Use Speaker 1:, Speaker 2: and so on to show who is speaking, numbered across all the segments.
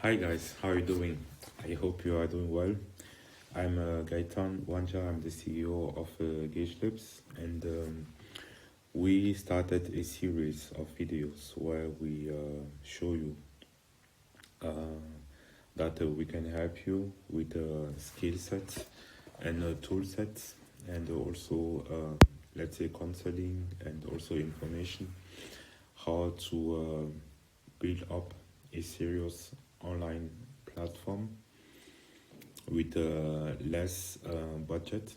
Speaker 1: Hi guys, how are you doing? I hope you are doing well. I'm Gaetan Wanja, I'm the CEO of Gage Lips, and we started a series of videos where we show you that we can help you with skill sets and tool sets, and also let's say counseling and also information how to build up a serious online platform with less budget.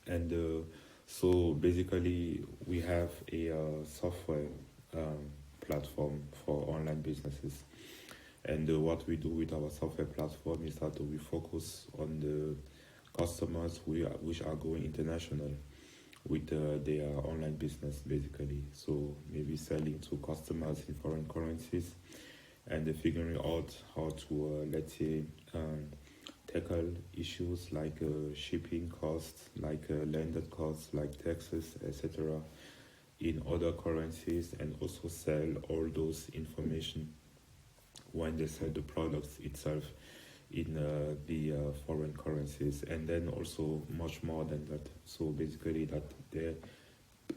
Speaker 1: And so basically we have a software platform for online businesses. And what we do with our software platform is that we focus on the customers which are going international with their online business basically. So maybe selling to customers in foreign currencies and figuring out how to, let's say, tackle issues like shipping costs, like landed costs, like taxes, etc., in other currencies, and also sell all those information when they sell the products itself in the foreign currencies, and then also much more than that. So basically, that they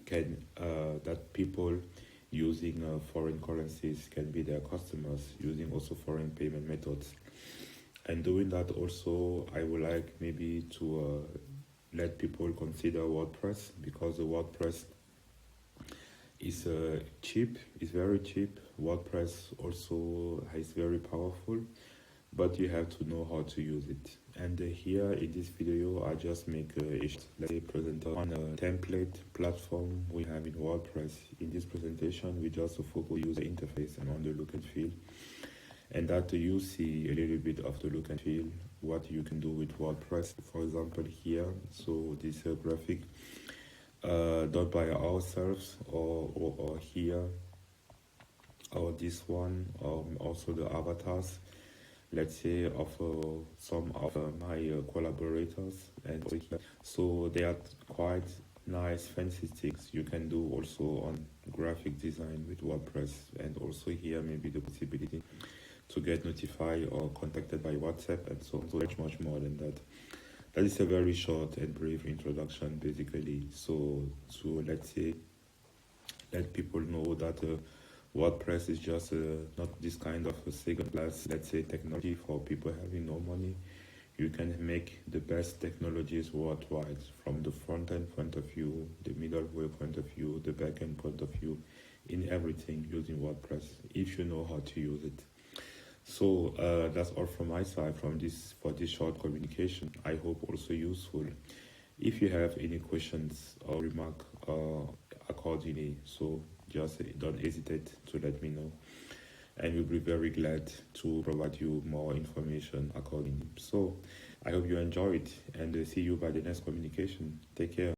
Speaker 1: can that people using foreign currencies can be their customers using also foreign payment methods. And doing that also, I would like maybe to let people consider WordPress, because the WordPress is cheap, it's very cheap. WordPress also is very powerful, but you have to know how to use it. And here in this video, I just make let's say present on a template platform we have in WordPress. In this presentation, we just focus user interface and on the look and feel, and that you see a little bit of the look and feel, what you can do with WordPress. For example, here, so this graphic done by ourselves, or here, or this one, also the avatars, let's say, of some of my collaborators. And so they are quite nice fancy things you can do also on graphic design with WordPress. And also here maybe the possibility to get notified or contacted by WhatsApp, and so much more than that. That is a very short and brief introduction basically. So let's say let people know that WordPress is just not this kind of a second class, let's say, technology for people having no money. You can make the best technologies worldwide, from the front end point of view, the middleware point of view, the back end point of view, in everything using WordPress, if you know how to use it. So that's all from my side for this short communication. I hope also useful. If you have any questions or remark accordingly, so just don't hesitate to let me know, and we'll be very glad to provide you more information accordingly. So I hope you enjoy it, and see you by the next communication. Take care.